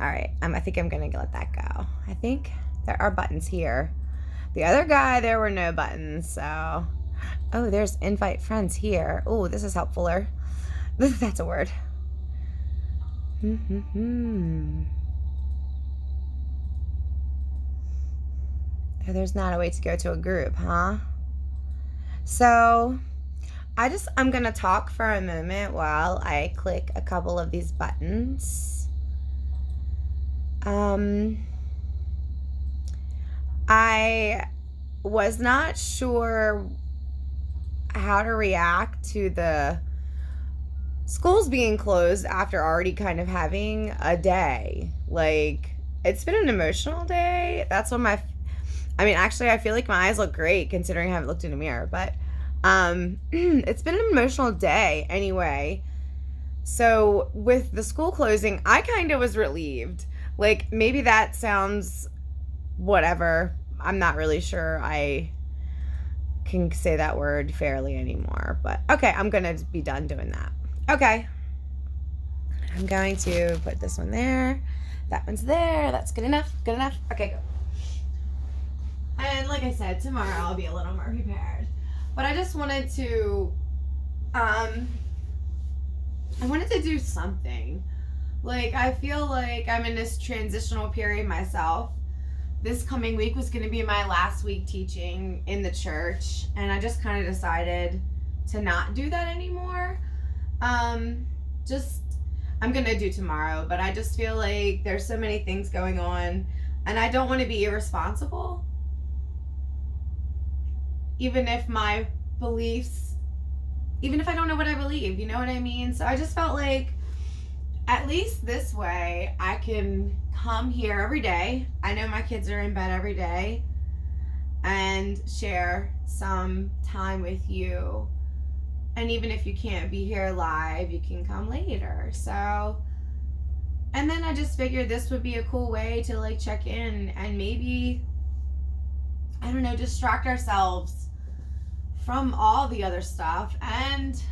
All right, I think I'm gonna let that go. I think there are buttons here. The other guy, there were no buttons, so. Oh, there's invite friends here. Oh, this is helpfuler. That's a word. Oh, there's not a way to go to a group, huh? So I'm gonna talk for a moment while I click a couple of these buttons. I was not sure how to react to the schools being closed after already kind of having a day. Like, it's been an emotional day. That's when actually, I feel like my eyes look great considering I haven't looked in a mirror, but it's been an emotional day anyway. So with the school closing, I kind of was relieved. Like, maybe that sounds whatever. I'm not really sure I can say that word fairly anymore, but okay, I'm gonna be done doing that. Okay, I'm going to put this one there. That one's there. That's good enough. Good enough. Okay, go. And like I said, tomorrow I'll be a little more prepared. But I just wanted to, I wanted to do something. Like, I feel like I'm in this transitional period myself. This coming week was going to be my last week teaching in the church, and I just kind of decided to not do that anymore. I'm going to do tomorrow, but I just feel like there's so many things going on, and I don't want to be irresponsible. Even if my beliefs, even if I don't know what I believe, you know what I mean? So I just felt like at least this way I can come here every day. I know my kids are in bed every day, and share some time with you. And even if you can't be here live, you can come later. So, and then I just figured this would be a cool way to like check in and maybe, I don't know, distract ourselves from all the other stuff and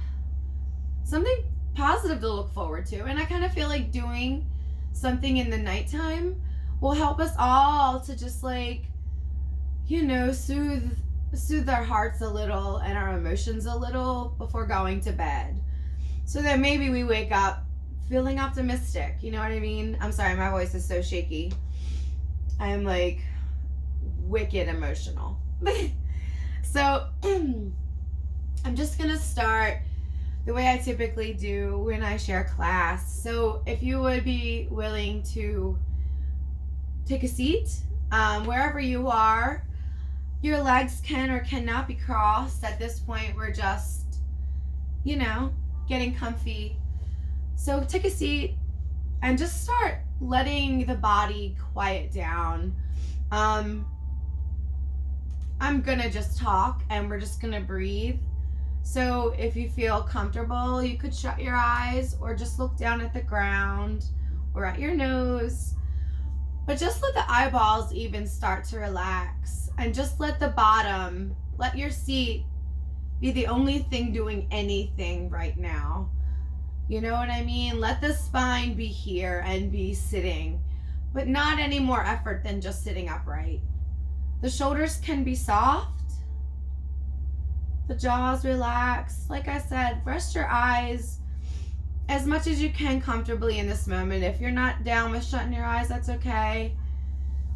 something positive to look forward to. And I kind of feel like doing something in the nighttime will help us all to just like, you know, soothe our hearts a little and our emotions a little before going to bed, so that maybe we wake up feeling optimistic. You know what I mean? I'm sorry, my voice is so shaky. I'm like wicked emotional. So I'm just gonna start the way I typically do when I share class. So if you would be willing to take a seat wherever you are. Your legs can or cannot be crossed. At this point, we're just, you know, getting comfy. So take a seat and just start letting the body quiet down. I'm gonna just talk and we're just gonna breathe. So if you feel comfortable, you could shut your eyes or just look down at the ground or at your nose. But just let the eyeballs even start to relax, and just let your seat be the only thing doing anything right now. You know what I mean? Let the spine be here and be sitting, but not any more effort than just sitting upright. The shoulders can be soft. The jaws relax. Like I said, rest your eyes as much as you can comfortably in this moment. If you're not down with shutting your eyes, that's okay.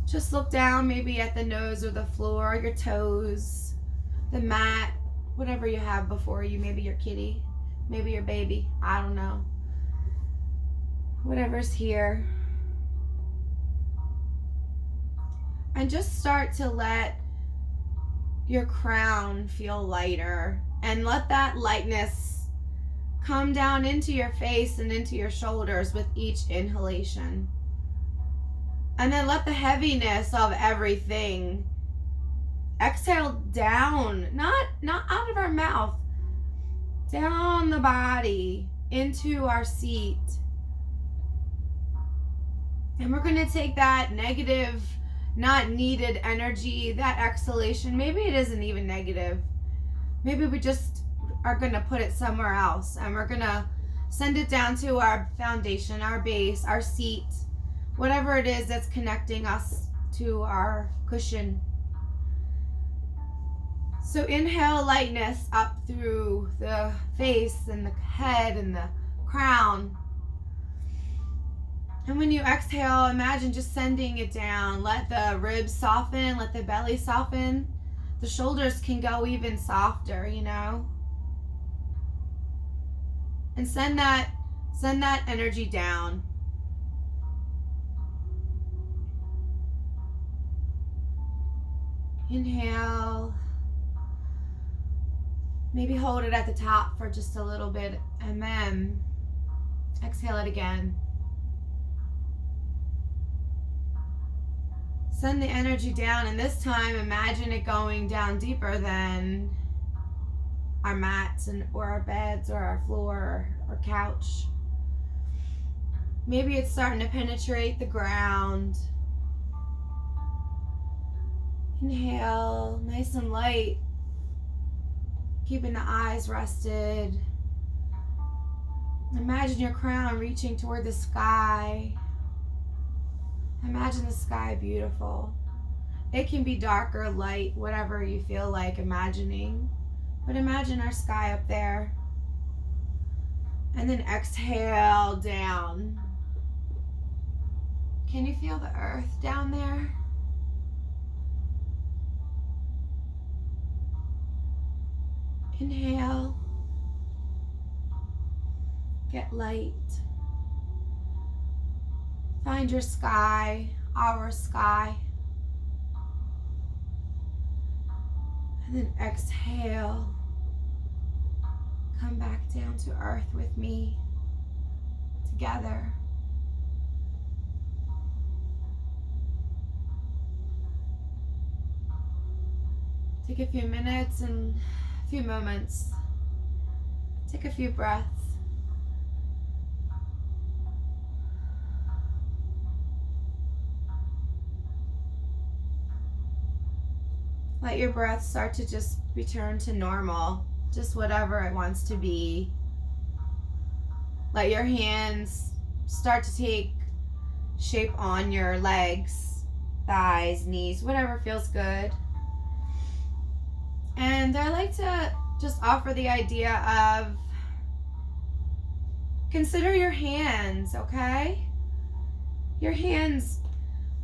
Just look down maybe at the nose or the floor, your toes, the mat, whatever you have before you, maybe your kitty, maybe your baby, I don't know. Whatever's here. And just start to let your crown feel lighter, and let that lightness come down into your face and into your shoulders with each inhalation. And then let the heaviness of everything exhale down, not out of our mouth, down the body into our seat. And we're going to take that negative, not needed energy, that exhalation. Maybe it isn't even negative. Maybe we just are going to put it somewhere else, and we're going to send it down to our foundation, our base, our seat, whatever it is that's connecting us to our cushion. So inhale lightness up through the face and the head and the crown. And when you exhale, imagine just sending it down. Let the ribs soften, let the belly soften. The shoulders can go even softer, you know? And send that energy down. Inhale. Maybe hold it at the top for just a little bit and then exhale it again. Send the energy down, and this time imagine it going down deeper than our mats or our beds or our floor or couch. Maybe it's starting to penetrate the ground. Inhale, nice and light, keeping the eyes rested. Imagine your crown reaching toward the sky. Imagine the sky beautiful. It can be dark or light, whatever you feel like imagining. But imagine our sky up there. And then exhale down. Can you feel the earth down there? Inhale. Get light. Find your sky, our sky. And then exhale. Come back down to earth with me. Together. Take a few minutes and a few moments. Take a few breaths. Let your breath start to just return to normal, just whatever it wants to be. Let your hands start to take shape on your legs, thighs, knees, whatever feels good. And I like to just offer the idea of consider your hands, okay? Your hands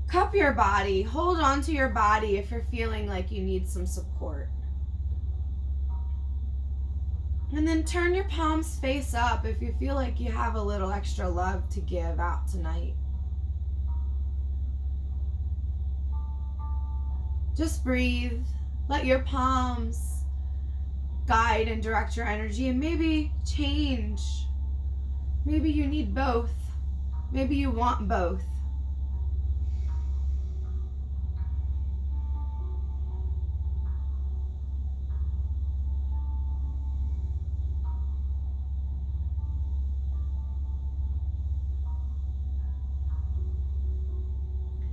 cup your body. Hold on to your body if you're feeling like you need some support. And then turn your palms face up if you feel like you have a little extra love to give out tonight. Just breathe. Let your palms guide and direct your energy, and maybe change. Maybe you need both. Maybe you want both.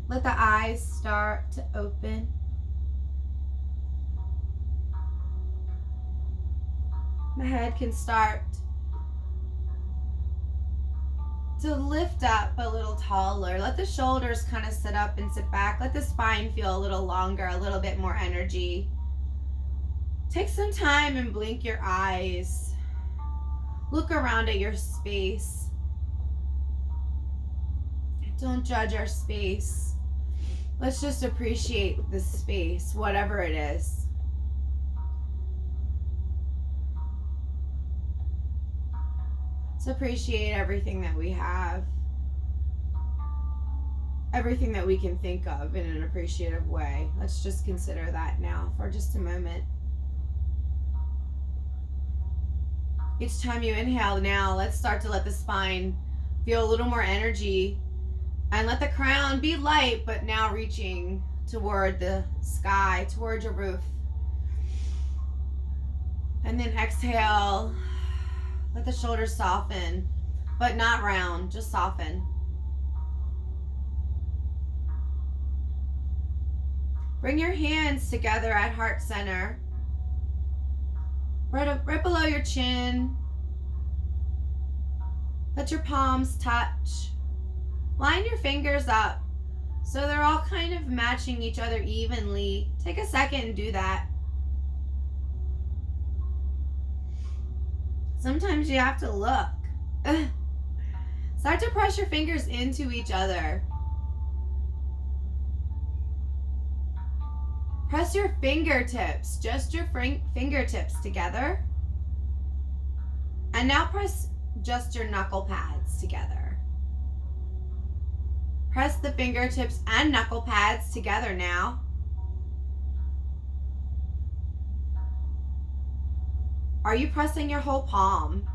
Let the eyes start to open. The head can start to lift up a little taller. Let the shoulders kind of sit up and sit back. Let the spine feel a little longer, a little bit more energy. Take some time and blink your eyes. Look around at your space. Don't judge our space. Let's just appreciate the space, whatever it is. Let's appreciate everything that we have. Everything that we can think of in an appreciative way. Let's just consider that now for just a moment. Each time you inhale now, let's start to let the spine feel a little more energy. And let the crown be light, but now reaching toward the sky, toward your roof. And then exhale. Let the shoulders soften, but not round, just soften. Bring your hands together at heart center. Right below your chin. Let your palms touch. Line your fingers up so they're all kind of matching each other evenly. Take a second and do that. Sometimes you have to look. Start to press your fingers into each other. Press your fingertips, just your fingertips together. And now press just your knuckle pads together. Press the fingertips and knuckle pads together now. Are you pressing your whole palm?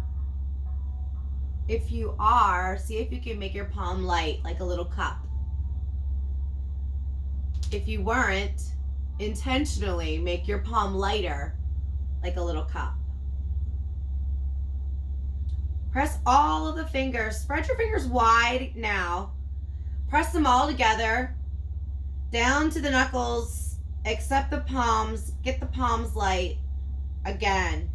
If you are, see if you can make your palm light like a little cup. If you weren't, intentionally make your palm lighter like a little cup. Press all of the fingers. Spread your fingers wide now. Press them all together, down to the knuckles, except the palms. Get the palms light again.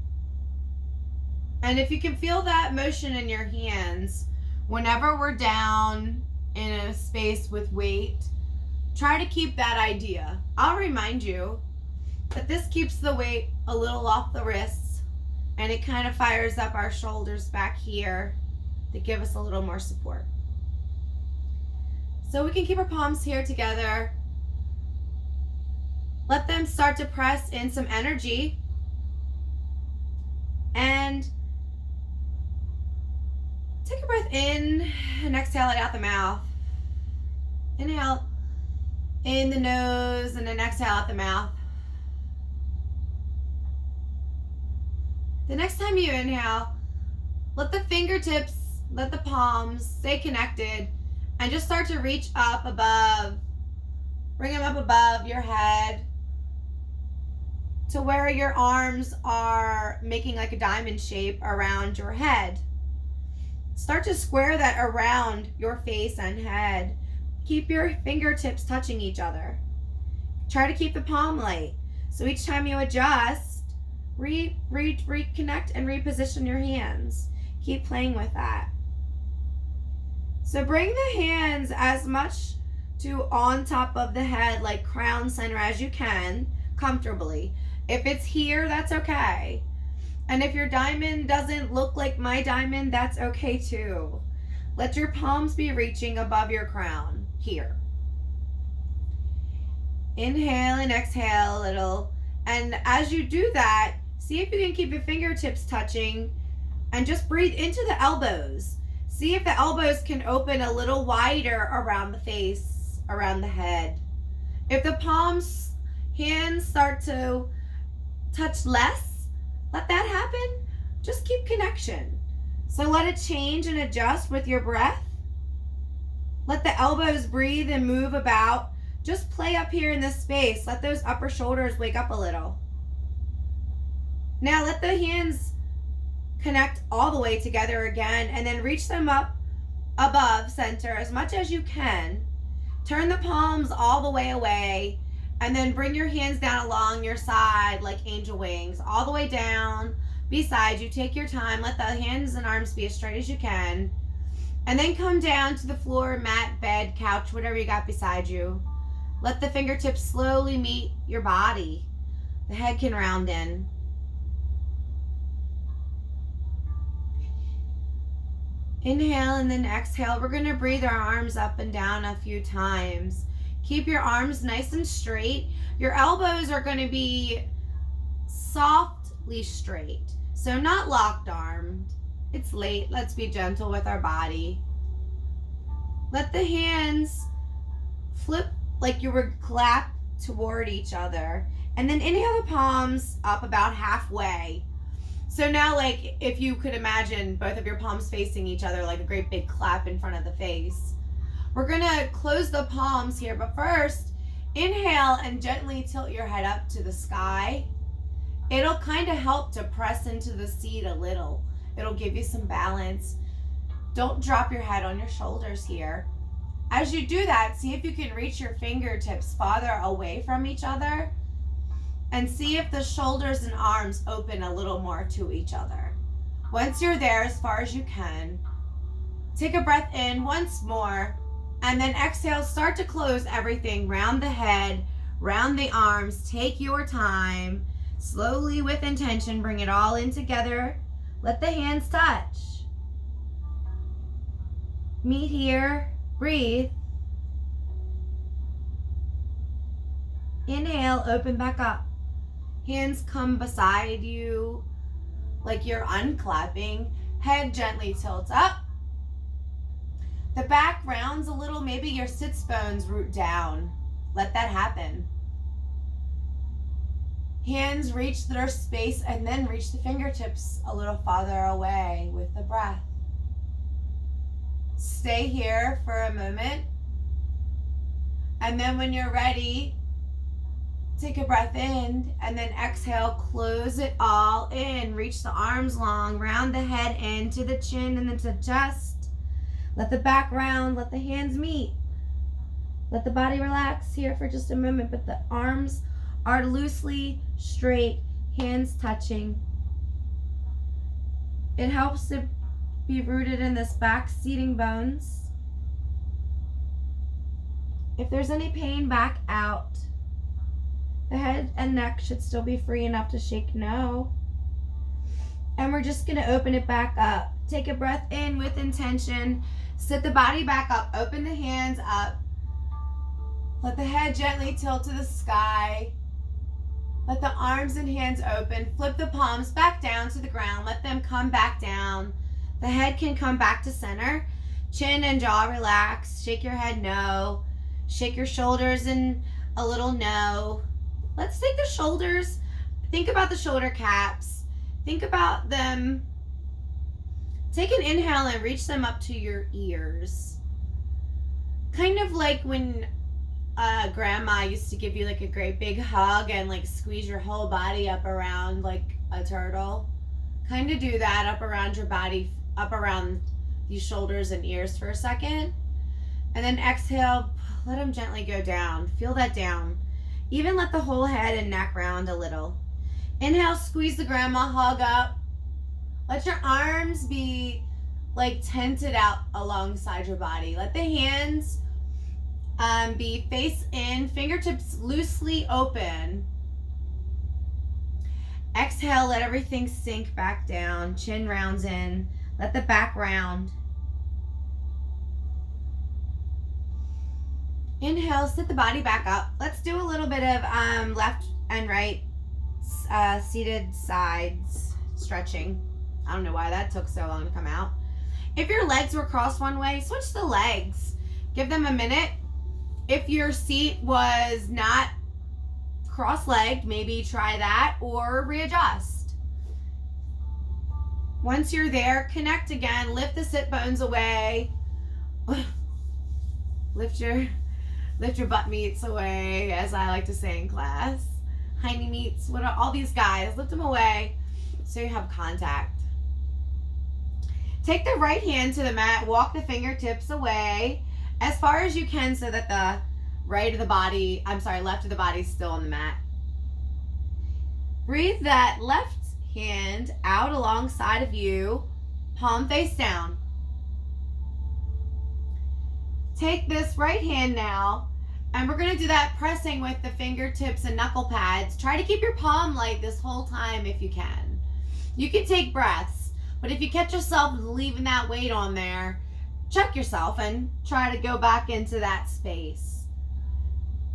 And if you can feel that motion in your hands, whenever we're down in a space with weight, try to keep that idea. I'll remind you that this keeps the weight a little off the wrists, and it kind of fires up our shoulders back here to give us a little more support. So we can keep our palms here together. Let them start to press in some energy. And take a breath in and exhale it out the mouth. Inhale in the nose and then exhale out the mouth. The next time you inhale, let the fingertips, let the palms stay connected and just start to reach up above. Bring them up above your head to where your arms are making like a diamond shape around your head. Start to square that around your face and head. Keep your fingertips touching each other. Try to keep the palm light. So each time you adjust, reconnect and reposition your hands. Keep playing with that. So bring the hands as much to on top of the head, like crown center as you can, comfortably. If it's here, that's okay. And if your diamond doesn't look like my diamond, that's okay too. Let your palms be reaching above your crown here. Inhale and exhale a little. And as you do that, see if you can keep your fingertips touching and just breathe into the elbows. See if the elbows can open a little wider around the face, around the head. If the palms, hands start to touch less, let that happen. Just keep connection. So let it change and adjust with your breath. Let the elbows breathe and move about. Just play up here in this space. Let those upper shoulders wake up a little. Now let the hands connect all the way together again and then reach them up above center as much as you can. Turn the palms all the way away and then bring your hands down along your side like angel wings, all the way down beside you. Take your time. Let the hands and arms be as straight as you can. And then come down to the floor, mat, bed, couch, whatever you got beside you. Let the fingertips slowly meet your body. The head can round in. Inhale and then exhale. We're going to breathe our arms up and down a few times. Keep your arms nice and straight. Your elbows are going to be softly straight. So not locked armed. It's late. Let's be gentle with our body. Let the hands flip like you were clapped toward each other. And then inhale the palms up about halfway. So now, like, if you could imagine both of your palms facing each other like a great big clap in front of the face. We're going to close the palms here, but first, inhale and gently tilt your head up to the sky. It'll kind of help to press into the seat a little. It'll give you some balance. Don't drop your head on your shoulders here. As you do that, see if you can reach your fingertips farther away from each other. And see if the shoulders and arms open a little more to each other. Once you're there as far as you can, take a breath in once more And then exhale, start to close everything round the head, round the arms. Take your time. Slowly with intention, bring it all in together. Let the hands touch. Meet here. Breathe. Inhale, open back up. Hands come beside you like you're unclapping. Head gently tilts up. The back rounds a little. Maybe your sits bones root down. Let that happen. Hands reach their space and then reach the fingertips a little farther away with the breath. Stay here for a moment. And then when you're ready, take a breath in and then exhale, close it all in. Reach the arms long, round the head into the chin and then to chest. Let the back round, let the hands meet. Let the body relax here for just a moment, but the arms are loosely straight, hands touching. It helps to be rooted in this back seating bones. If there's any pain, back out. The head and neck should still be free enough to shake no. And we're just gonna open it back up. Take a breath in with intention. Sit the body back up, open the hands up. Let the head gently tilt to the sky. Let the arms and hands open. Flip the palms back down to the ground. Let them come back down. The head can come back to center. Chin and jaw relax. Shake your head no. Shake your shoulders and a little no. Let's take the shoulders. Think about the shoulder caps. Think about them. Take an inhale and reach them up to your ears. Kind of like when grandma used to give you like a great big hug and like squeeze your whole body up around like a turtle. Kind of do that up around your body, up around these shoulders and ears for a second. And then exhale, let them gently go down. Feel that down. Even let the whole head and neck round a little. Inhale, squeeze the grandma hug up. Let your arms be like tented out alongside your body. Let the hands be face in, fingertips loosely open. Exhale, let everything sink back down. Chin rounds in. Let the back round. Inhale, sit the body back up. Let's do a little bit of left and right seated sides stretching. I don't know why that took so long to come out. If your legs were crossed one way, switch the legs. Give them a minute. If your seat was not cross-legged, maybe try that or readjust. Once you're there, connect again. Lift the sit bones away. Lift your butt meats away, as I like to say in class. Hiney meats, what are all these guys? Lift them away so you have contact. Take the right hand to the mat, walk the fingertips away as far as you can so that the left of the body is still on the mat. Breathe that left hand out alongside of you, palm face down. Take this right hand now, and we're going to do that pressing with the fingertips and knuckle pads. Try to keep your palm light this whole time if you can. You can take breaths, but if you catch yourself leaving that weight on there, check yourself and try to go back into that space.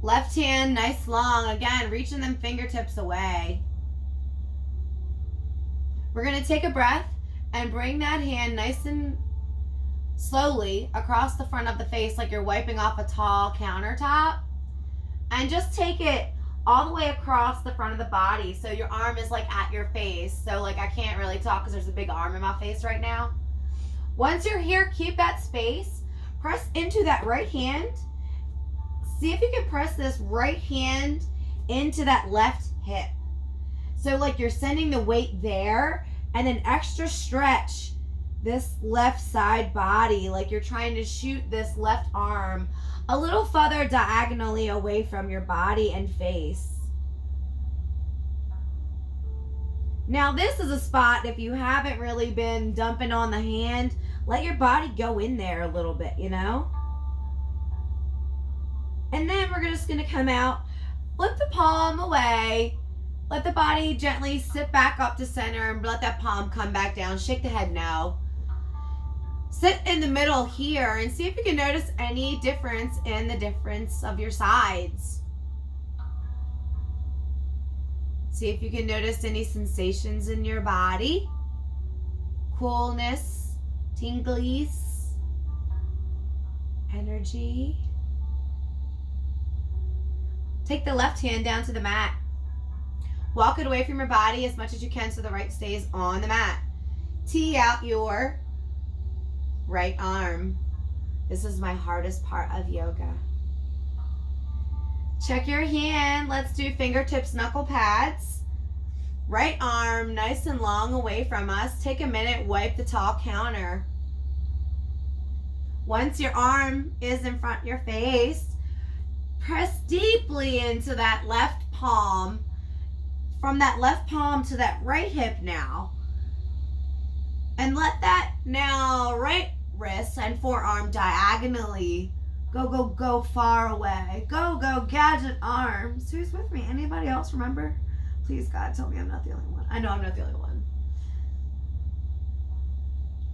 Left hand, nice long. Again, reaching them fingertips away. We're going to take a breath and bring that hand nice and slowly across the front of the face like you're wiping off a tall countertop. And just take it all the way across the front of the body so your arm is like at your face. So like I can't really talk because there's a big arm in my face right now. Once you're here, keep that space. Press into that right hand. See if you can press this right hand into that left hip. So like you're sending the weight there and then extra stretch this left side body like you're trying to shoot this left arm a little further diagonally away from your body and face. Now this is a spot, if you haven't really been dumping on the hand, let your body go in there a little bit, you know? And then we're just going to come out, flip the palm away, let the body gently sit back up to center and let that palm come back down. Shake the head no. Sit in the middle here and see if you can notice any difference in the difference of your sides. See if you can notice any sensations in your body. Coolness, tinglies, energy. Take the left hand down to the mat. Walk it away from your body as much as you can so the right stays on the mat. Tee out your right arm. This is my hardest part of yoga. Check your hand. Let's do fingertips, knuckle pads. Right arm nice and long away from us. Take a minute, wipe the tall counter. Once your arm is in front of your face, press deeply into that left palm. From that left palm to that right hip now. And let that now right wrist and forearm diagonally go far away. Go gadget arms. Who's with me? Anybody else remember? Please God, tell me I'm not the only one. I know I'm not the only one.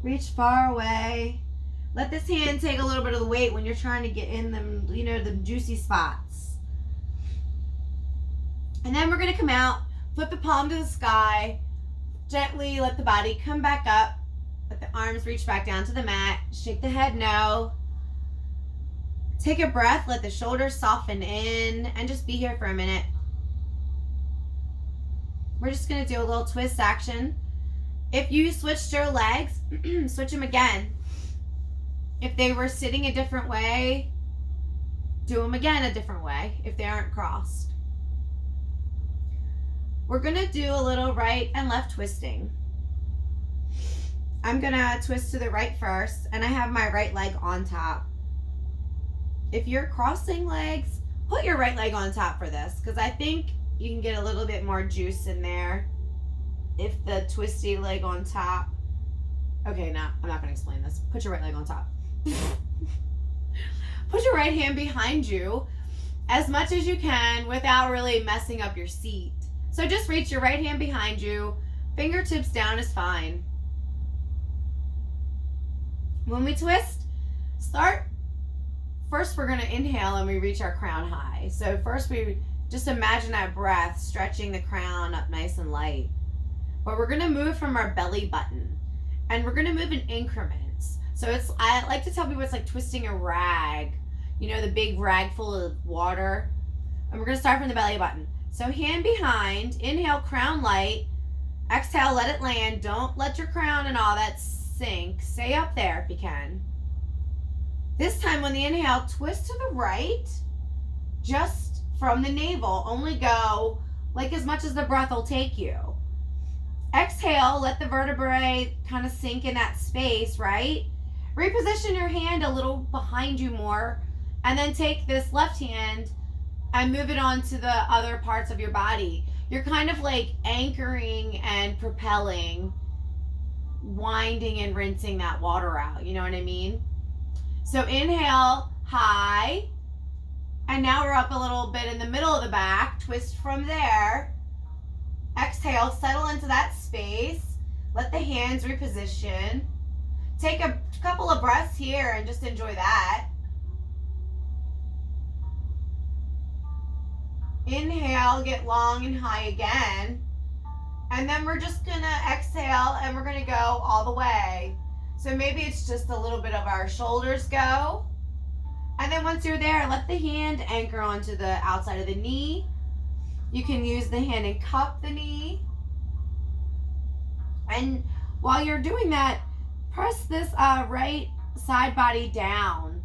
Reach far away. Let this hand take a little bit of the weight when you're trying to get in them, you know, the juicy spots. And then we're going to come out, flip the palm to the sky, gently let the body come back up, let the arms reach back down to the mat, shake the head no. Take a breath, let the shoulders soften in, and just be here for a minute. We're just going to do a little twist action. If you switched your legs, switch them again. If they were sitting a different way, do them again a different way if they aren't crossed. We're going to do a little right and left twisting. I'm going to twist to the right first, and I have my right leg on top. If you're crossing legs, put your right leg on top for this, because I think you can get a little bit more juice in there if the twisty leg on top. Okay, now I'm not going to explain this. Put your right leg on top. Put your right hand behind you as much as you can without really messing up your seat. So just reach your right hand behind you. Fingertips down is fine. When we twist, first we're going to inhale and we reach our crown high. So first we just imagine that breath stretching the crown up nice and light. But we're going to move from our belly button, and we're going to move in increments. So I like to tell people it's like twisting a rag, you know, the big rag full of water. And we're going to start from the belly button. So hand behind, inhale, crown light, exhale, let it land. Don't let your crown and all that sink. Stay up there if you can. This time on the inhale, twist to the right, just from the navel. Only go like as much as the breath will take you. Exhale, let the vertebrae kind of sink in that space, right? Reposition your hand a little behind you more, and then take this left hand and move it on to the other parts of your body. You're kind of like anchoring and propelling, winding and rinsing that water out. You know what I mean? So inhale, high. And now we're up a little bit in the middle of the back. Twist from there. Exhale, settle into that space. Let the hands reposition. Take a couple of breaths here and just enjoy that. Inhale, get long and high again. And then we're just gonna exhale and we're gonna go all the way. So maybe it's just a little bit of our shoulders go. And then once you're there, let the hand anchor onto the outside of the knee. You can use the hand and cup the knee. And while you're doing that, press this right side body down.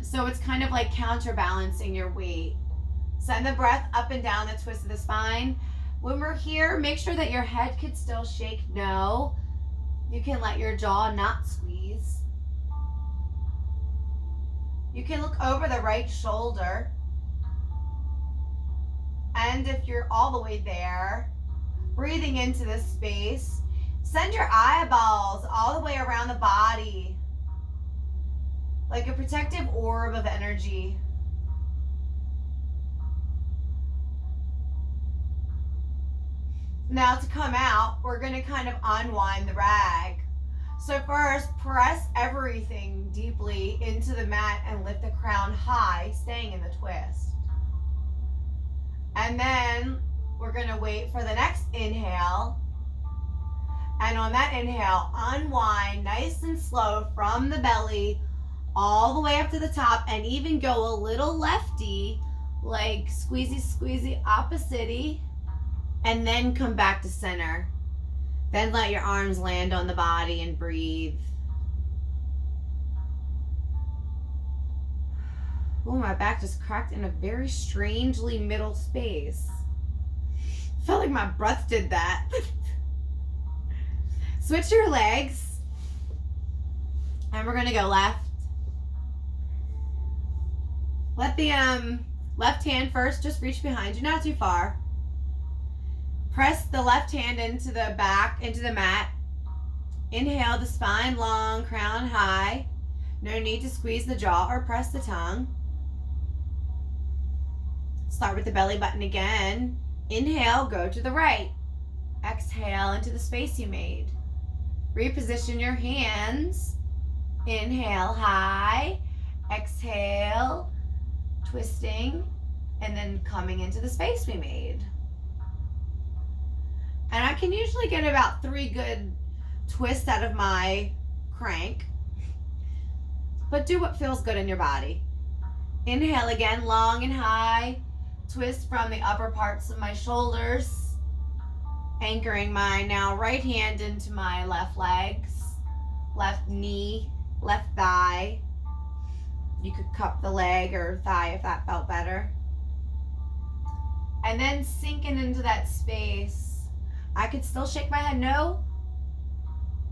So it's kind of like counterbalancing your weight. Send the breath up and down the twist of the spine. When we're here, make sure that your head could still shake no. You can let your jaw not squeeze. You can look over the right shoulder. And if you're all the way there, breathing into this space, send your eyeballs all the way around the body, like a protective orb of energy. Now to come out, we're going to kind of unwind the rag. So first, press everything deeply into the mat and lift the crown high, staying in the twist. And then we're going to wait for the next inhale. And on that inhale, unwind nice and slow from the belly all the way up to the top, and even go a little lefty, like squeezy, squeezy, opposite-y, and then come back to center. Then let your arms land on the body and breathe. Oh, my back just cracked in a very strangely middle space. Felt like my breath did that. Switch your legs. And we're going to go left. Let the left hand first just reach behind you, not too far. Press the left hand into the back, into the mat. Inhale, the spine long, crown high. No need to squeeze the jaw or press the tongue. Start with the belly button again. Inhale, go to the right. Exhale into the space you made. Reposition your hands. Inhale, high. Exhale, twisting, and then coming into the space we made. And I can usually get about 3 good twists out of my crank. But do what feels good in your body. Inhale again, long and high. Twist from the upper parts of my shoulders. Anchoring my now right hand into my left legs. Left knee, left thigh. You could cup the leg or thigh if that felt better. And then sinking into that space. I could still shake my head no.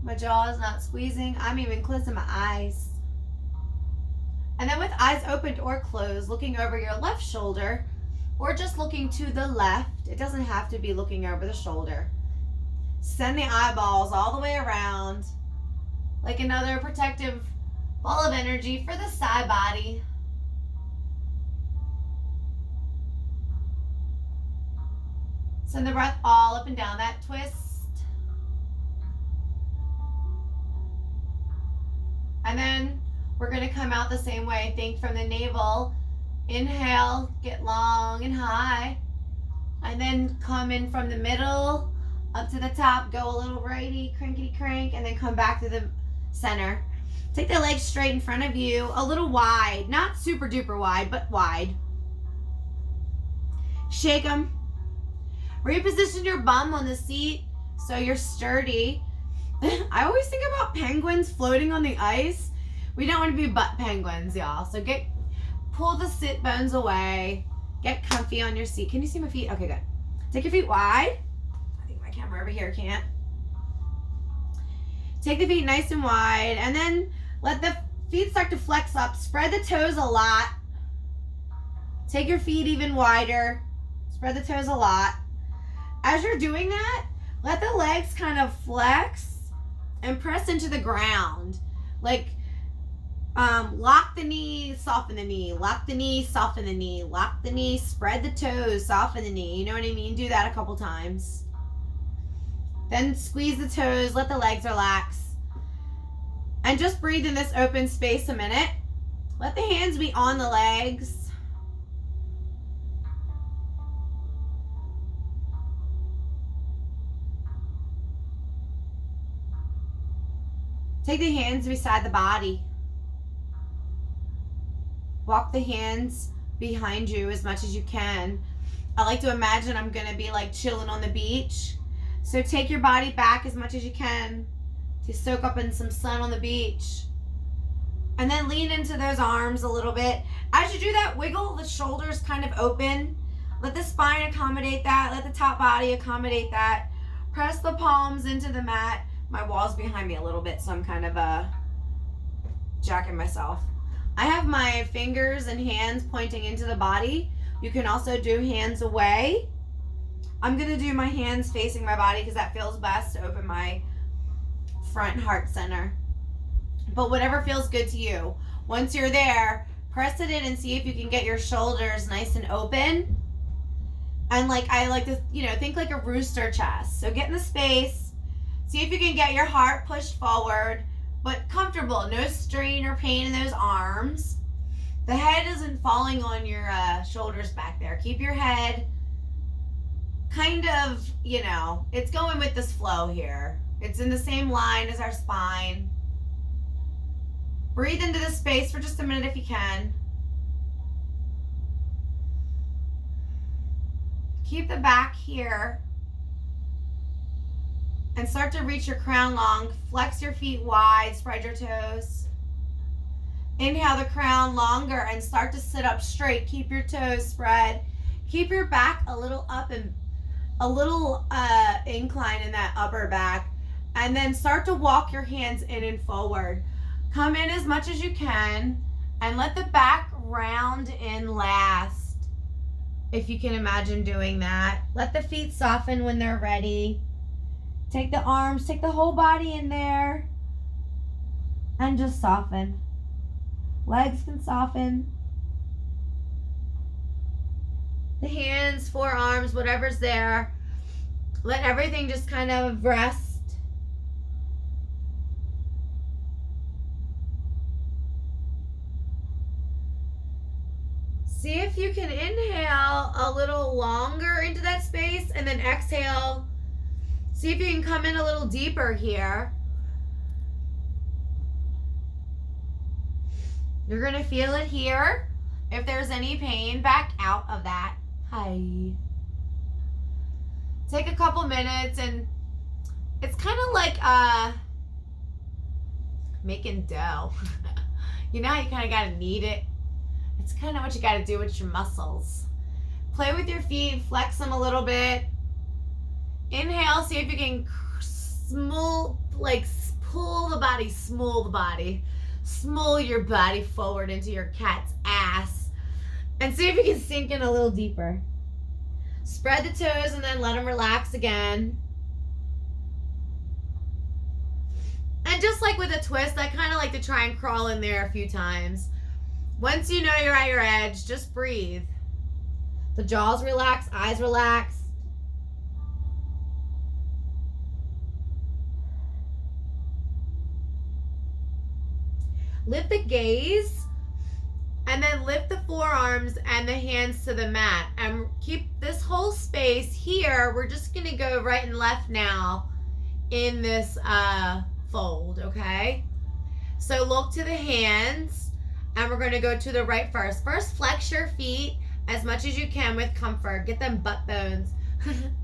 My jaw is not squeezing. I'm even closing my eyes. And then with eyes opened or closed, looking over your left shoulder or just looking to the left. It doesn't have to be looking over the shoulder. Send the eyeballs all the way around like another protective ball of energy for the side body. Send the breath all up and down that twist. And then we're going to come out the same way. Think from the navel. Inhale, get long and high. And then come in from the middle up to the top. Go a little righty, crankety crank, and then come back to the center. Take the legs straight in front of you, a little wide. Not super duper wide, but wide. Shake them. Reposition your bum on the seat so you're sturdy. I always think about penguins floating on the ice. We don't want to be butt penguins, y'all. So pull the sit bones away. Get comfy on your seat. Can you see my feet? Okay, good. Take your feet wide. I think my camera over here can't. Take the feet nice and wide, and then let the feet start to flex up. Spread the toes a lot. Take your feet even wider. Spread the toes a lot. As you're doing that, let the legs kind of flex and press into the ground. Like, lock the knee, soften the knee. Lock the knee, soften the knee. Lock the knee, spread the toes, soften the knee. You know what I mean? Do that a couple times. Then squeeze the toes, let the legs relax. And just breathe in this open space a minute. Let the hands be on the legs. Take the hands beside the body. Walk the hands behind you as much as you can. I like to imagine I'm going to be like chilling on the beach. So take your body back as much as you can to soak up in some sun on the beach. And then lean into those arms a little bit. As you do that, wiggle the shoulders kind of open. Let the spine accommodate that. Let the top body accommodate that. Press the palms into the mat. My wall's behind me a little bit, so I'm kind of jacking myself. I have my fingers and hands pointing into the body. You can also do hands away. I'm going to do my hands facing my body because that feels best to open my front heart center. But whatever feels good to you. Once you're there, press it in and see if you can get your shoulders nice and open. And like, I like to, think like a rooster chest. So get in the space. See if you can get your heart pushed forward, but comfortable. No strain or pain in those arms. The head isn't falling on your shoulders back there. Keep your head kind of, it's going with this flow here. It's in the same line as our spine. Breathe into the space for just a minute if you can. Keep the back here. And start to reach your crown long. Flex your feet wide, spread your toes. Inhale the crown longer and start to sit up straight. Keep your toes spread. Keep your back a little up and a little incline in that upper back. And then start to walk your hands in and forward. Come in as much as you can and let the back round in last. If you can imagine doing that. Let the feet soften when they're ready. Take the arms, take the whole body in there and just soften. Legs can soften. The hands, forearms, whatever's there. Let everything just kind of rest. See if you can inhale a little longer into that space and then exhale. See if you can come in a little deeper here. You're going to feel it here. If there's any pain, back out of that. Hi. Take a couple minutes, and it's kind of like making dough. You know how you kind of got to knead it? It's kind of what you got to do with your muscles. Play with your feet, flex them a little bit. Inhale, see if you can pull the body, smooth your body forward into your cat's ass. And see if you can sink in a little deeper. Spread the toes and then let them relax again. And just like with a twist, I kind of like to try and crawl in there a few times. Once you know you're at your edge, just breathe. The jaws relax, eyes relax. Lift the gaze and then lift the forearms and the hands to the mat. And keep this whole space here. We're just going to go right and left now in this fold, okay? So look to the hands and we're going to go to the right first. First, flex your feet as much as you can with comfort. Get them butt bones.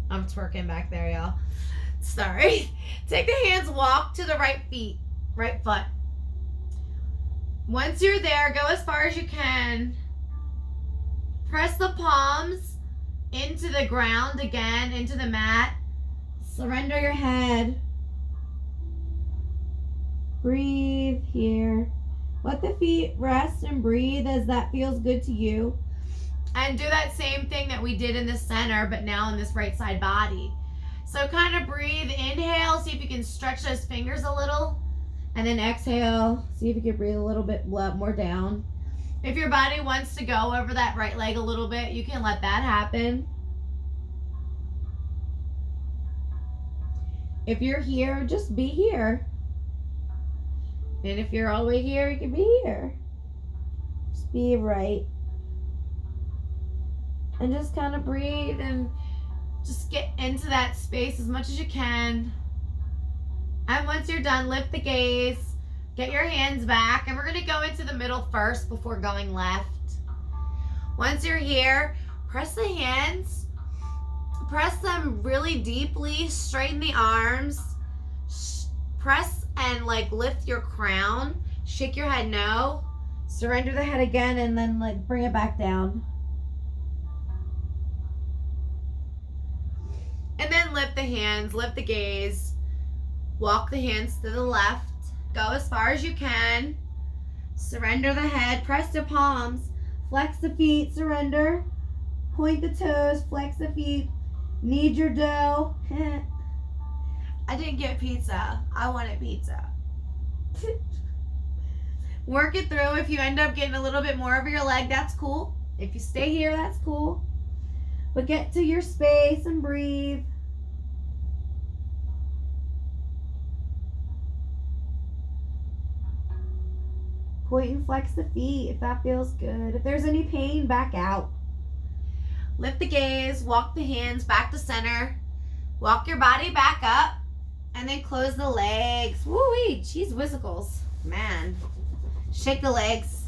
I'm twerking back there, y'all. Sorry. Take the hands, walk to the right foot. Once you're there, go as far as you can. Press the palms into the ground again, into the mat. Surrender your head. Breathe here. Let the feet rest and breathe as that feels good to you. And do that same thing that we did in the center, but now in this right side body. So kind of breathe. Inhale, see if you can stretch those fingers a little. And then exhale, see if you can breathe a little bit more down. If your body wants to go over that right leg a little bit, you can let that happen. If you're here, just be here. And if you're all the way here, you can be here. Just be right. And just kind of breathe and just get into that space as much as you can. And once you're done, lift the gaze, get your hands back, and we're going to go into the middle first before going left. Once you're here, press the hands, press them really deeply, straighten the arms, press and lift your crown, shake your head no, surrender the head again, and then bring it back down. And then lift the hands, lift the gaze. Walk the hands to the left. Go as far as you can. Surrender the head. Press the palms. Flex the feet. Surrender. Point the toes. Flex the feet. Knead your dough. I didn't get pizza. I wanted pizza. Work it through. If you end up getting a little bit more of your leg, that's cool. If you stay here, that's cool. But get to your space and breathe. Point and flex the feet if that feels good. If there's any pain, back out. Lift the gaze, walk the hands back to center. Walk your body back up. And then close the legs. Woo-wee, cheese whizzicles. Man. Shake the legs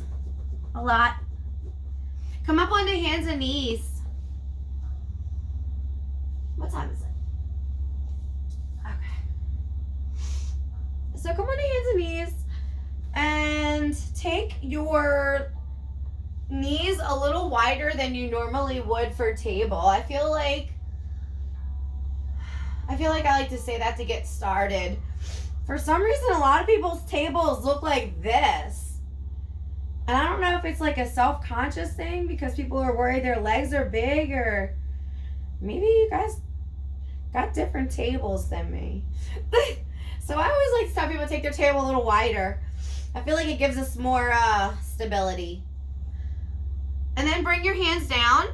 a lot. Come up onto hands and knees. What time is it? Okay. So come on to hands and knees. And take your knees a little wider than you normally would for table. I feel like I like to say that to get started. For some reason, a lot of people's tables look like this. And I don't know if it's like a self-conscious thing because people are worried their legs are big, or maybe you guys got different tables than me. So I always like to tell people to take their table a little wider. I feel like it gives us more stability. And then bring your hands down.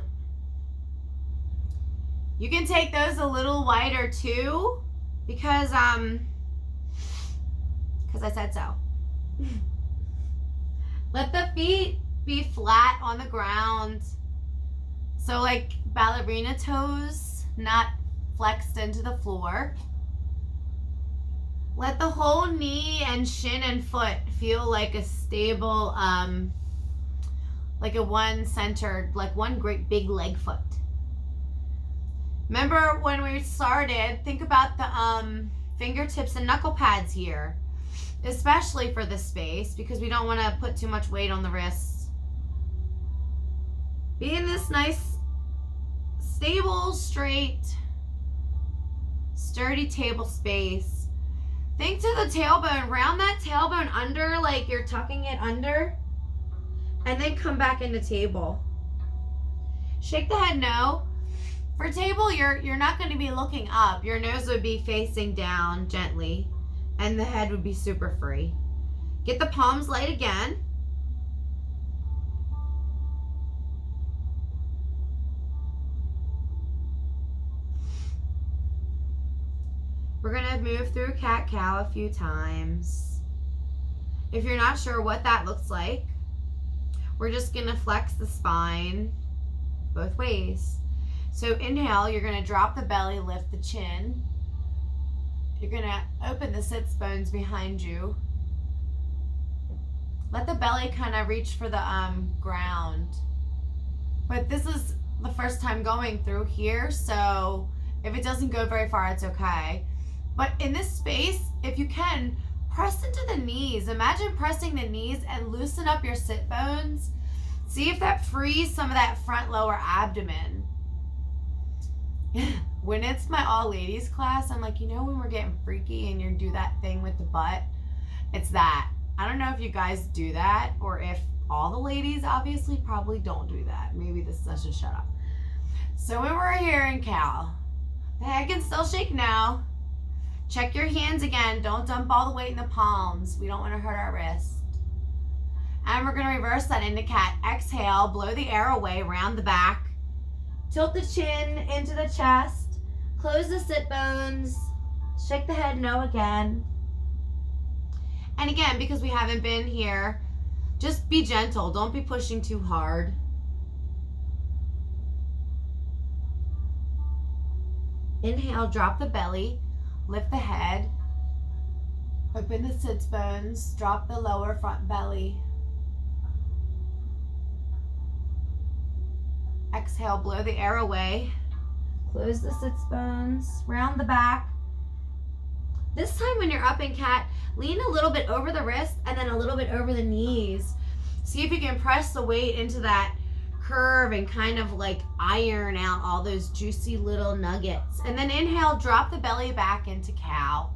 You can take those a little wider too, because I said so. Let the feet be flat on the ground. So like ballerina toes, not flexed into the floor. Let the whole knee and shin and foot feel like a stable, like a one-centered, like one great big leg foot. Remember when we started, think about the fingertips and knuckle pads here, especially for this space, because we don't want to put too much weight on the wrists. Be in this nice, stable, straight, sturdy table space. Think to the tailbone, round that tailbone under like you're tucking it under, and then come back into table. Shake the head no. For table, you're not going to be looking up. Your nose would be facing down gently, and the head would be super free. Get the palms light again. We're going to move through cat-cow a few times. If you're not sure what that looks like, we're just going to flex the spine both ways. So inhale, you're going to drop the belly, lift the chin. You're going to open the sits bones behind you. Let the belly kind of reach for the ground. But this is the first time going through here, so if it doesn't go very far, it's okay. But in this space, if you can, press into the knees. Imagine pressing the knees and loosen up your sit bones. See if that frees some of that front lower abdomen. When it's my all ladies class, I'm like, you know when we're getting freaky and you do that thing with the butt? It's that. I don't know if you guys do that, or if all the ladies obviously probably don't do that. Maybe this session shut up. So when we're here in cow, the head can still shake now. Check your hands again. Don't dump all the weight in the palms. We don't want to hurt our wrist. And we're going to reverse that into cat. Exhale, blow the air away, round the back. Tilt the chin into the chest. Close the sit bones. Shake the head no again. And again, because we haven't been here, just be gentle. Don't be pushing too hard. Inhale, drop the belly. Lift the head, open the sits bones, drop the lower front belly. Exhale, blow the air away. Close the sits bones, round the back. This time when you're up in cat, lean a little bit over the wrist and then a little bit over the knees. See if you can press the weight into that curve and kind of like iron out all those juicy little nuggets. And then inhale, drop the belly back into cow.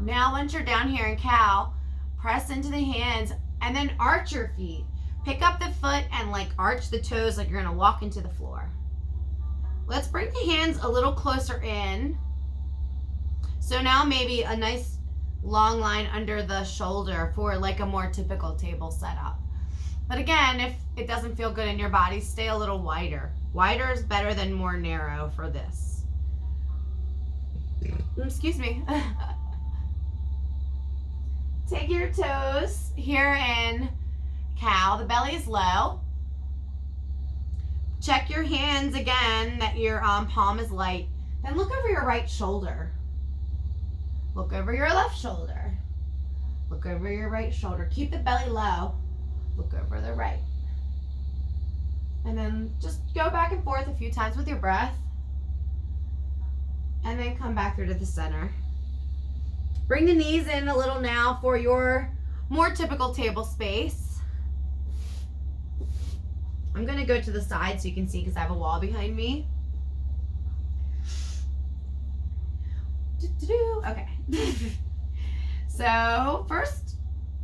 Now once you're down here in cow, press into the hands and then arch your feet. Pick up the foot and like arch the toes like you're gonna walk into the floor. Let's bring the hands a little closer in. So now maybe a nice long line under the shoulder for like a more typical table setup. But again, if it doesn't feel good in your body, stay a little wider. Wider is better than more narrow for this. Excuse me. Take your toes here in cow. The belly's low. Check your hands again that your palm is light. Then look over your right shoulder. Look over your left shoulder. Look over your right shoulder. Keep the belly low. Look over the right. And then just go back and forth a few times with your breath. And then come back through to the center. Bring the knees in a little now for your more typical table space. I'm going to go to the side so you can see because I have a wall behind me. Okay. So first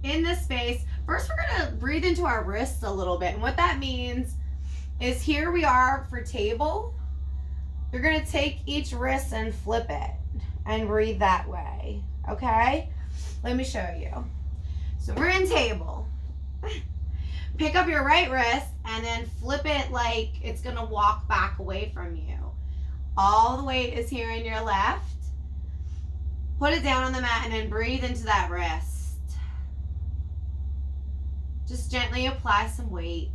in this space, first we're going to breathe into our wrists a little bit. And what that means is here we are for table. You're going to take each wrist and flip it and breathe that way. Okay? Let me show you. So we're in table. Pick up your right wrist and then flip it like it's going to walk back away from you. All the weight is here in your left. Put it down on the mat and then breathe into that wrist. Just gently apply some weight.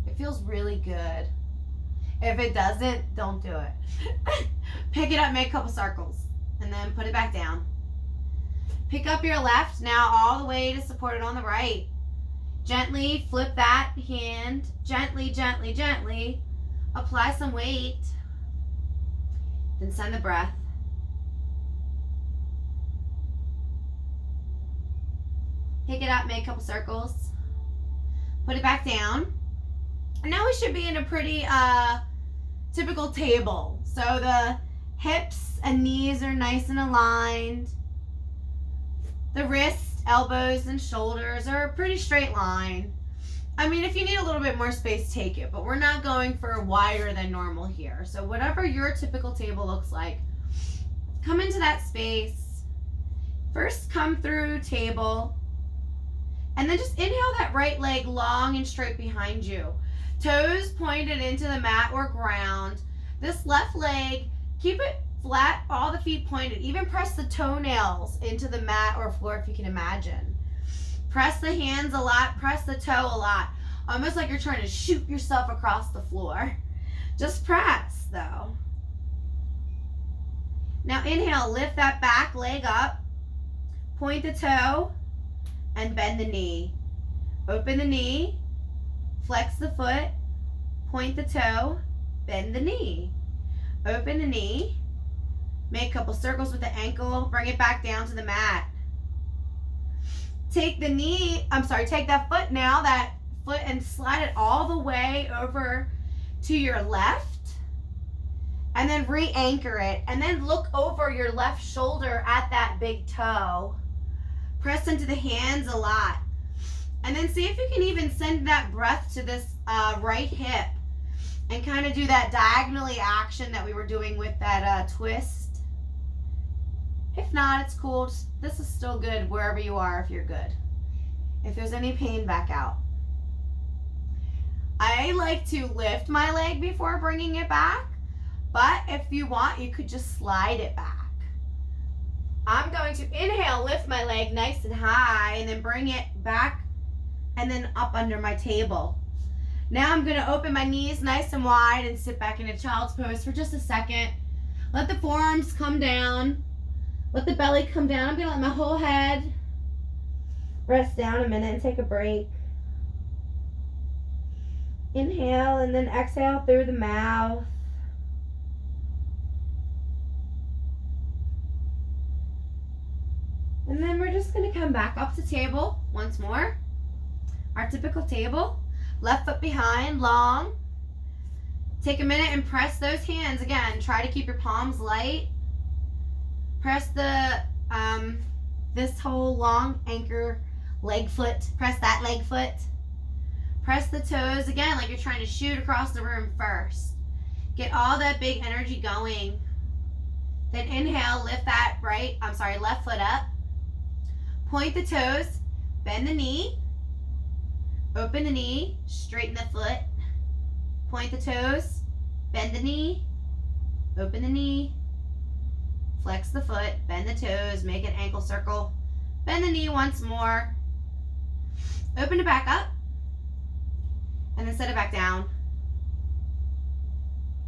It feels really good. If it doesn't, don't do it. Pick it up, make a couple circles, and then put it back down. Pick up your left now all the way to support it on the right. Gently flip that hand. Gently, gently, gently. Apply some weight. Then send the breath. Pick it up, make a couple circles. Put it back down. And now we should be in a pretty typical table. So the hips and knees are nice and aligned. The wrists, elbows, and shoulders are a pretty straight line. I mean, if you need a little bit more space, take it. But we're not going for wider than normal here. So whatever your typical table looks like, come into that space. First, come through table. And then just inhale that right leg long and straight behind you. Toes pointed into the mat or ground. This left leg, keep it flat, all the feet pointed. Even press the toenails into the mat or floor if you can imagine. Press the hands a lot, press the toe a lot. Almost like you're trying to shoot yourself across the floor. Just press though. Now inhale, lift that back leg up. Point the toe and bend the knee. Open the knee. Flex the foot, point the toe, bend the knee. Open the knee, make a couple circles with the ankle, bring it back down to the mat. Take that foot now, that foot, and slide it all the way over to your left. And then re-anchor it. And then look over your left shoulder at that big toe. Press into the hands a lot. And then see if you can even send that breath to this right hip and kind of do that diagonally action that we were doing with that twist. If not, it's cool. This is still good wherever you are if you're good. If there's any pain, back out. I like to lift my leg before bringing it back, but if you want, you could just slide it back. I'm going to inhale, lift my leg nice and high, and then bring it back and then up under my table. Now I'm going to open my knees nice and wide and sit back in a child's pose for just a second. Let the forearms come down. Let the belly come down. I'm going to let my whole head rest down a minute and take a break. Inhale and then exhale through the mouth. And then we're just going to come back up to table once more. Our typical table. Left foot behind, long. Take a minute and press those hands. Again, try to keep your palms light. Press the, this whole long anchor leg foot. Press that leg foot. Press the toes again like you're trying to shoot across the room first. Get all that big energy going. Then inhale, lift that left foot up. Point the toes, bend the knee. Open the knee, straighten the foot, point the toes, bend the knee, open the knee, flex the foot, bend the toes, make an ankle circle, bend the knee once more, open it back up, and then set it back down.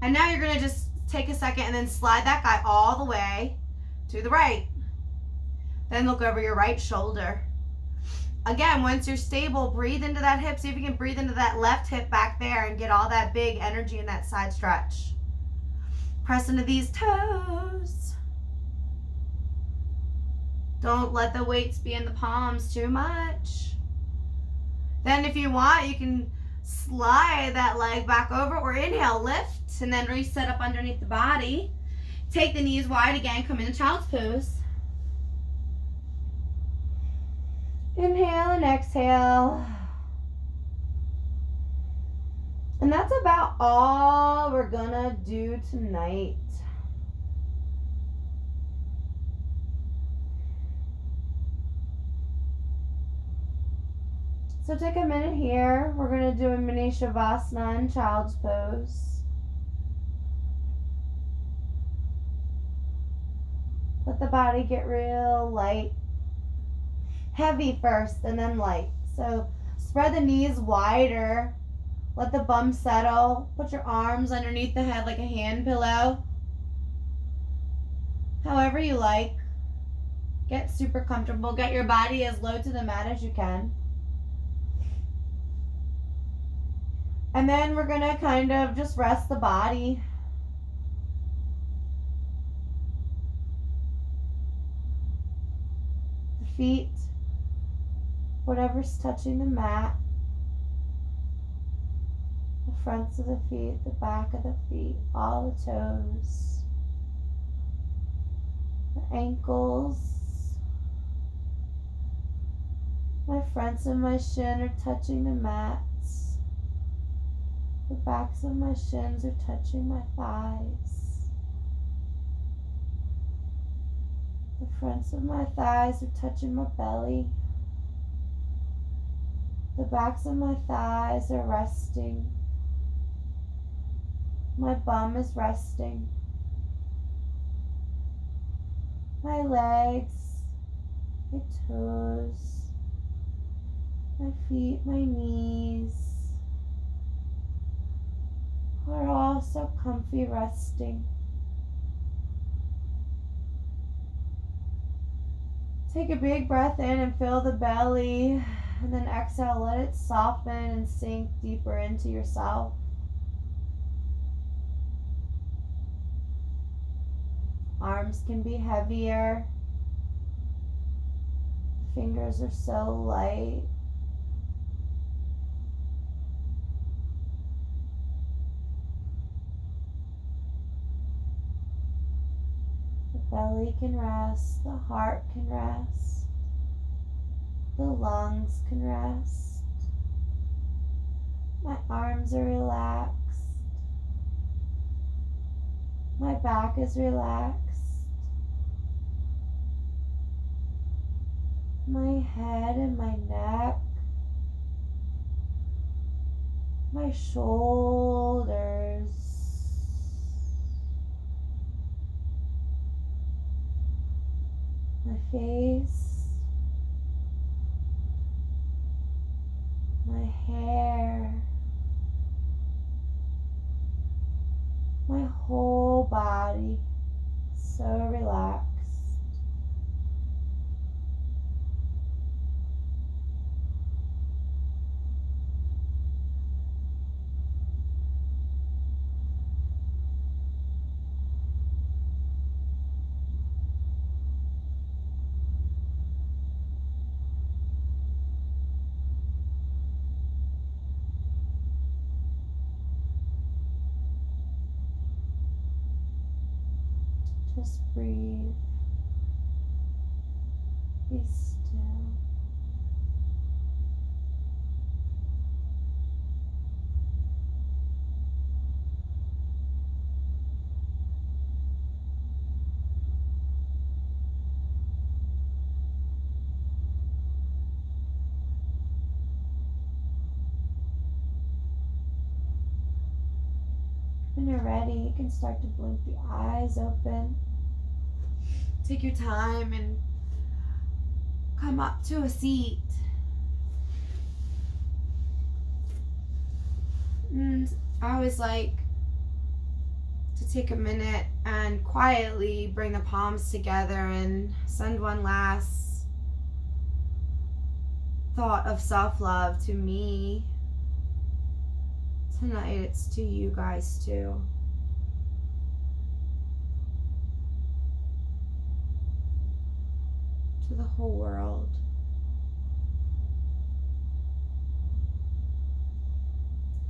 And now you're gonna just take a second and then slide that guy all the way to the right. Then look over your right shoulder. Again, once you're stable, breathe into that hip. See if you can breathe into that left hip back there and get all that big energy in that side stretch. Press into these toes. Don't let the weights be in the palms too much. Then if you want, you can slide that leg back over or inhale, lift, and then reset up underneath the body. Take the knees wide again, come into child's pose. Inhale and exhale. And that's about all we're gonna do tonight. So take a minute here. We're gonna do a mini shavasana in child's pose. Let the body get real light. Heavy first and then light. So spread the knees wider. Let the bum settle. Put your arms underneath the head like a hand pillow. However you like. Get super comfortable. Get your body as low to the mat as you can. And then we're gonna kind of just rest the body. The feet, whatever's touching the mat. The fronts of the feet, the back of the feet, all the toes. The ankles. My fronts and my shin are touching the mats. The backs of my shins are touching my thighs. The fronts of my thighs are touching my belly. The backs of my thighs are resting. My bum is resting. My legs, my toes, my feet, my knees are all so comfy resting. Take a big breath in and fill the belly, and then exhale, let it soften and sink deeper into yourself. Arms can be heavier. Fingers are so light. The belly can rest, the heart can rest, the lungs can rest. My arms are relaxed. My back is relaxed. My head and my neck, my shoulders, my face, my hair, my whole body, so relaxed. Just breathe. Be still. When you're ready, you can start to blink the eyes open. Take your time and come up to a seat. And I always like to take a minute and quietly bring the palms together and send one last thought of self-love to me. Tonight it's to you guys too. To the whole world.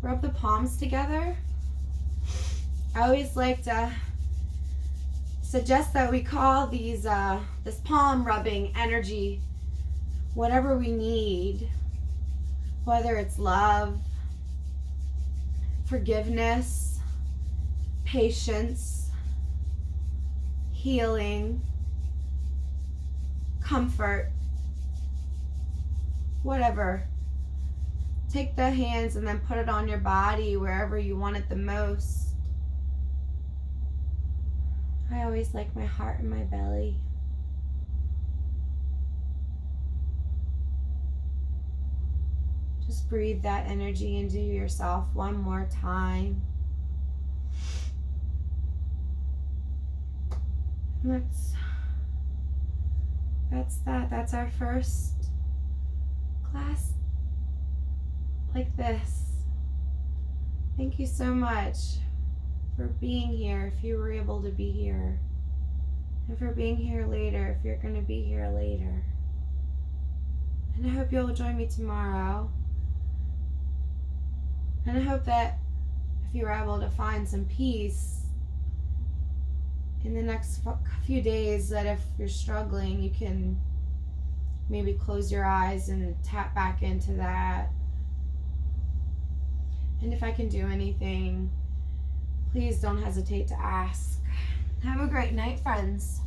Rub the palms together. I always like to suggest that we call these this palm rubbing energy whatever we need, whether it's love, forgiveness, patience, healing, comfort, whatever. Take the hands and then put it on your body wherever you want it the most. I always like my heart in my belly. Just breathe that energy into yourself one more time. And that's that. That's our first class like this. Thank you so much for being here if you were able to be here, and for being here later if you're going to be here later. And I hope you'll join me tomorrow. And I hope that if you were able to find some peace in the next few days, that if you're struggling, you can maybe close your eyes and tap back into that. And if I can do anything, please don't hesitate to ask. Have a great night, friends.